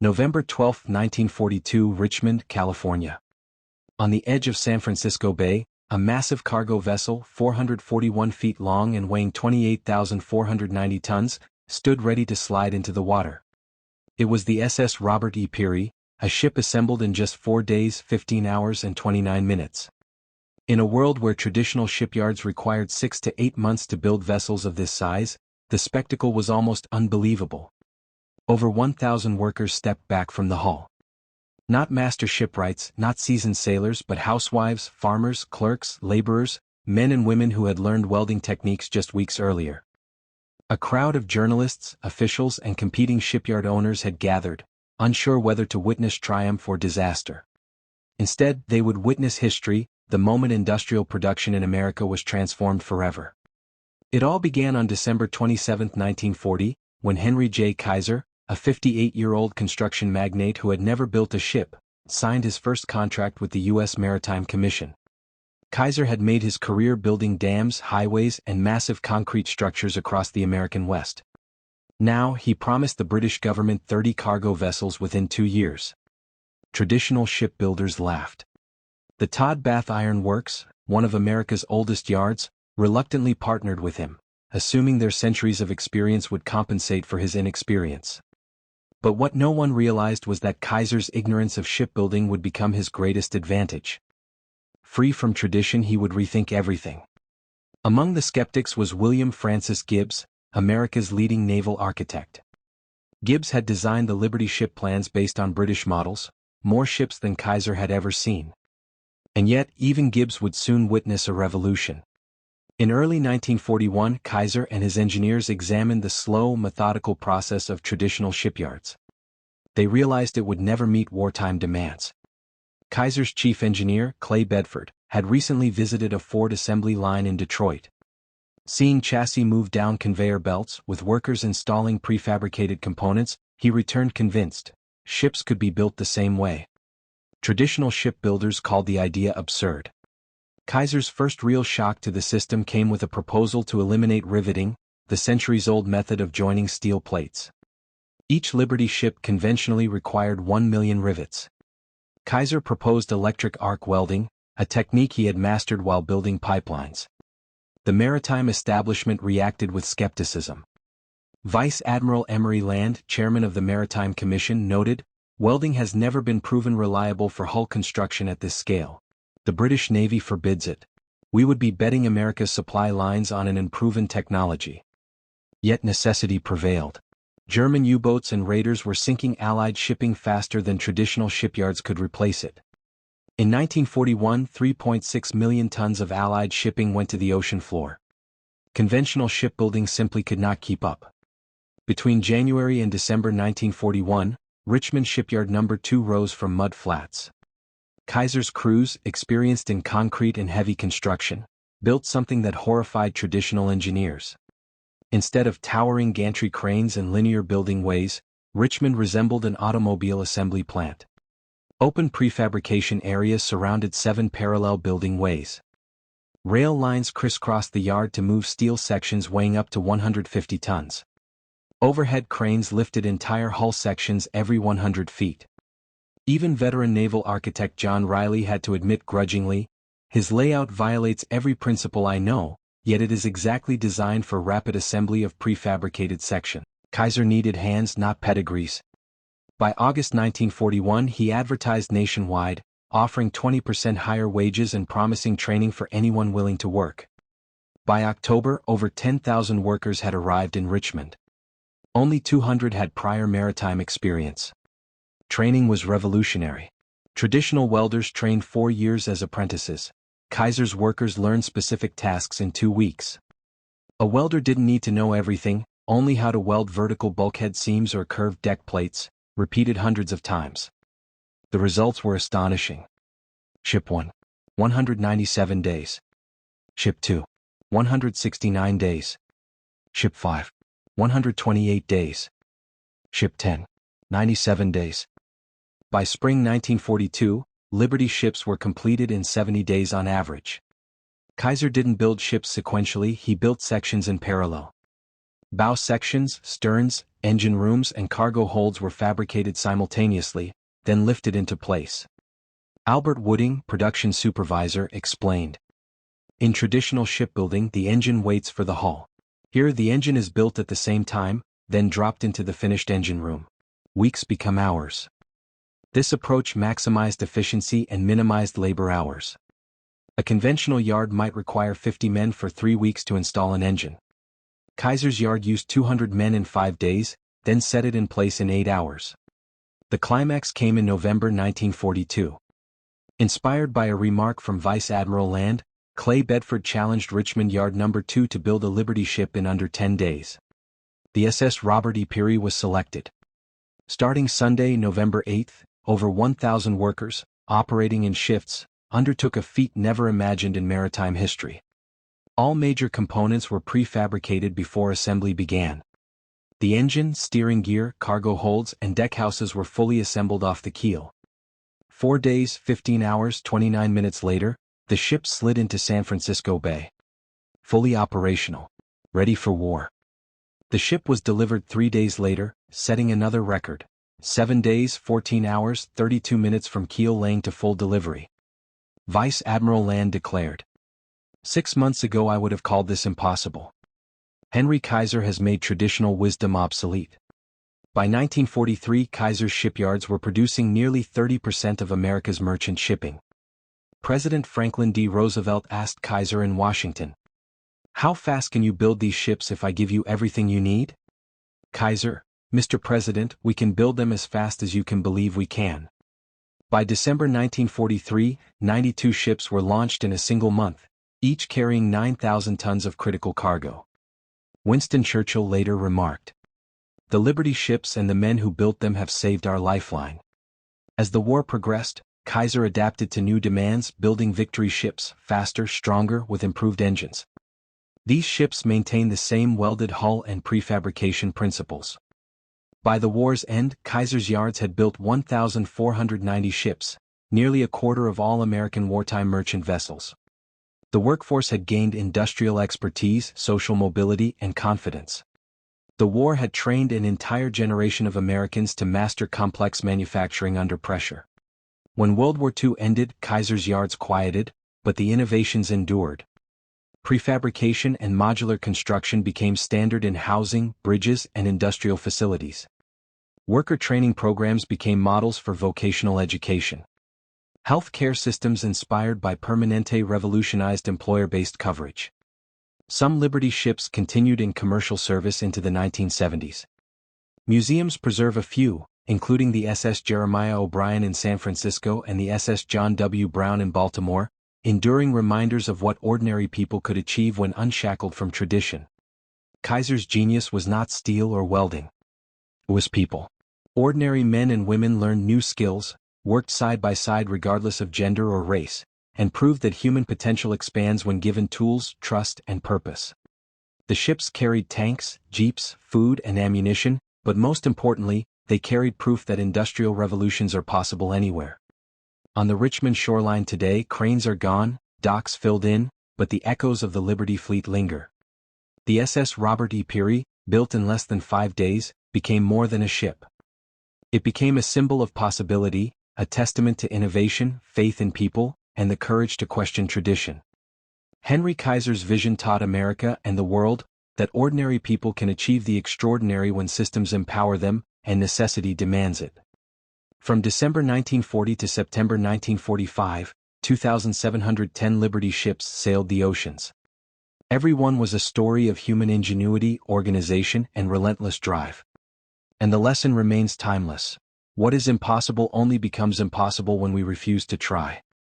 November 12, 1942, Richmond, California. On the edge of San Francisco Bay, a massive cargo vessel, 441 feet long and weighing 28,490 tons, stood ready to slide into the water. It was the SS Robert E. Peary, a ship assembled in just 4 days, 15 hours and 29 minutes. In a world where traditional shipyards required 6 to 8 months to build vessels of this size, the spectacle was almost unbelievable. Over 1,000 workers stepped back from the hull. Not master shipwrights, not seasoned sailors, but housewives, farmers, clerks, laborers, men and women who had learned welding techniques just weeks earlier. A crowd of journalists, officials, and competing shipyard owners had gathered, unsure whether to witness triumph or disaster. Instead, they would witness history, the moment industrial production in America was transformed forever. It all began on December 27, 1940, when Henry Kaiser, a 58-year-old construction magnate who had never built a ship, signed his first contract with the U.S. Maritime Commission. Kaiser had made his career building dams, highways, and massive concrete structures across the American West. Now, he promised the British government 30 cargo vessels within 2 years. Traditional shipbuilders laughed. The Todd Bath Iron Works, one of America's oldest yards, reluctantly partnered with him, assuming their centuries of experience would compensate for his inexperience. But what no one realized was that Kaiser's ignorance of shipbuilding would become his greatest advantage. Free from tradition, he would rethink everything. Among the skeptics was William Francis Gibbs, America's leading naval architect. Gibbs had designed the Liberty ship plans based on British models, more ships than Kaiser had ever seen. And yet, even Gibbs would soon witness a revolution. In early 1941, Kaiser and his engineers examined the slow, methodical process of traditional shipyards. They realized it would never meet wartime demands. Kaiser's chief engineer, Clay Bedford, had recently visited a Ford assembly line in Detroit. Seeing chassis move down conveyor belts, with workers installing prefabricated components, he returned convinced ships could be built the same way. Traditional shipbuilders called the idea absurd. Kaiser's first real shock to the system came with a proposal to eliminate riveting, the centuries-old method of joining steel plates. Each Liberty ship conventionally required 1 million rivets. Kaiser proposed electric arc welding, a technique he had mastered while building pipelines. The maritime establishment reacted with skepticism. Vice Admiral Emory Land, chairman of the Maritime Commission, noted, "Welding has never been proven reliable for hull construction at this scale. The British Navy forbids it. We would be betting America's supply lines on an unproven technology." Yet necessity prevailed. German U-boats and raiders were sinking Allied shipping faster than traditional shipyards could replace it. In 1941, 3.6 million tons of Allied shipping went to the ocean floor. Conventional shipbuilding simply could not keep up. Between January and December 1941, Richmond Shipyard No. 2 rose from mud flats. Kaiser's crews, experienced in concrete and heavy construction, built something that horrified traditional engineers. Instead of towering gantry cranes and linear building ways, Richmond resembled an automobile assembly plant. Open prefabrication areas surrounded 7 parallel building ways. Rail lines crisscrossed the yard to move steel sections weighing up to 150 tons. Overhead cranes lifted entire hull sections every 100 feet. Even veteran naval architect John Riley had to admit grudgingly, "His layout violates every principle I know, yet it is exactly designed for rapid assembly of prefabricated section." Kaiser needed hands, not pedigrees. By August 1941, he advertised nationwide, offering 20% higher wages and promising training for anyone willing to work. By October, over 10,000 workers had arrived in Richmond. Only 200 had prior maritime experience. Training was revolutionary. Traditional welders trained 4 years as apprentices. Kaiser's workers learned specific tasks in 2 weeks. A welder didn't need to know everything, only how to weld vertical bulkhead seams or curved deck plates, repeated hundreds of times. The results were astonishing. Ship 1, 197 days. Ship 2, 169 days. Ship 5, 128 days. Ship 10, 97 days. By spring 1942, Liberty ships were completed in 70 days on average. Kaiser didn't build ships sequentially, he built sections in parallel. Bow sections, sterns, engine rooms and cargo holds were fabricated simultaneously, then lifted into place. Albert Wooding, production supervisor, explained. In traditional shipbuilding, the engine waits for the hull. Here the engine is built at the same time, then dropped into the finished engine room. Weeks become hours. This approach maximized efficiency and minimized labor hours. A conventional yard might require 50 men for 3 weeks to install an engine. Kaiser's yard used 200 men in 5 days, then set it in place in 8 hours. The climax came in November 1942. Inspired by a remark from Vice Admiral Land, Clay Bedford challenged Richmond Yard No. 2 to build a Liberty ship in under 10 days. The SS Robert E. Peary was selected. Starting Sunday, November 8, over 1,000 workers, operating in shifts, undertook a feat never imagined in maritime history. All major components were prefabricated before assembly began. The engine, steering gear, cargo holds, and deckhouses were fully assembled off the keel. 4 days, 15 hours, 29 minutes later, the ship slid into San Francisco Bay. Fully operational. Ready for war. The ship was delivered 3 days later, setting another record. 7 days, 14 hours, 32 minutes from keel laying to full delivery. Vice Admiral Land declared. 6 months ago I would have called this impossible. Henry Kaiser has made traditional wisdom obsolete. By 1943, Kaiser's shipyards were producing nearly 30% of America's merchant shipping. President Franklin D. Roosevelt asked Kaiser in Washington, "How fast can you build these ships if I give you everything you need?" Kaiser, "Mr. President, we can build them as fast as you can believe we can." By December 1943, 92 ships were launched in a single month, each carrying 9,000 tons of critical cargo. Winston Churchill later remarked, "The Liberty ships and the men who built them have saved our lifeline." As the war progressed, Kaiser adapted to new demands, building Victory ships, faster, stronger, with improved engines. These ships maintained the same welded hull and prefabrication principles. By the war's end, Kaiser's yards had built 1,490 ships, nearly a quarter of all American wartime merchant vessels. The workforce had gained industrial expertise, social mobility, and confidence. The war had trained an entire generation of Americans to master complex manufacturing under pressure. When World War II ended, Kaiser's yards quieted, but the innovations endured. Prefabrication and modular construction became standard in housing, bridges, and industrial facilities. Worker training programs became models for vocational education. Healthcare systems inspired by Permanente revolutionized employer-based coverage. Some Liberty ships continued in commercial service into the 1970s. Museums preserve a few, including the SS Jeremiah O'Brien in San Francisco and the SS John W. Brown in Baltimore, enduring reminders of what ordinary people could achieve when unshackled from tradition. Kaiser's genius was not steel or welding. It was people. Ordinary men and women learned new skills, worked side by side regardless of gender or race, and proved that human potential expands when given tools, trust, and purpose. The ships carried tanks, jeeps, food, and ammunition, but most importantly, they carried proof that industrial revolutions are possible anywhere. On the Richmond shoreline today, cranes are gone, docks filled in, but the echoes of the Liberty fleet linger. The SS Robert E. Peary, built in less than 5 days, became more than a ship. It became a symbol of possibility, a testament to innovation, faith in people, and the courage to question tradition. Henry Kaiser's vision taught America and the world that ordinary people can achieve the extraordinary when systems empower them and necessity demands it. From December 1940 to September 1945, 2,710 Liberty ships sailed the oceans. Every one was a story of human ingenuity, organization, and relentless drive. And the lesson remains timeless. What is impossible only becomes impossible when we refuse to try.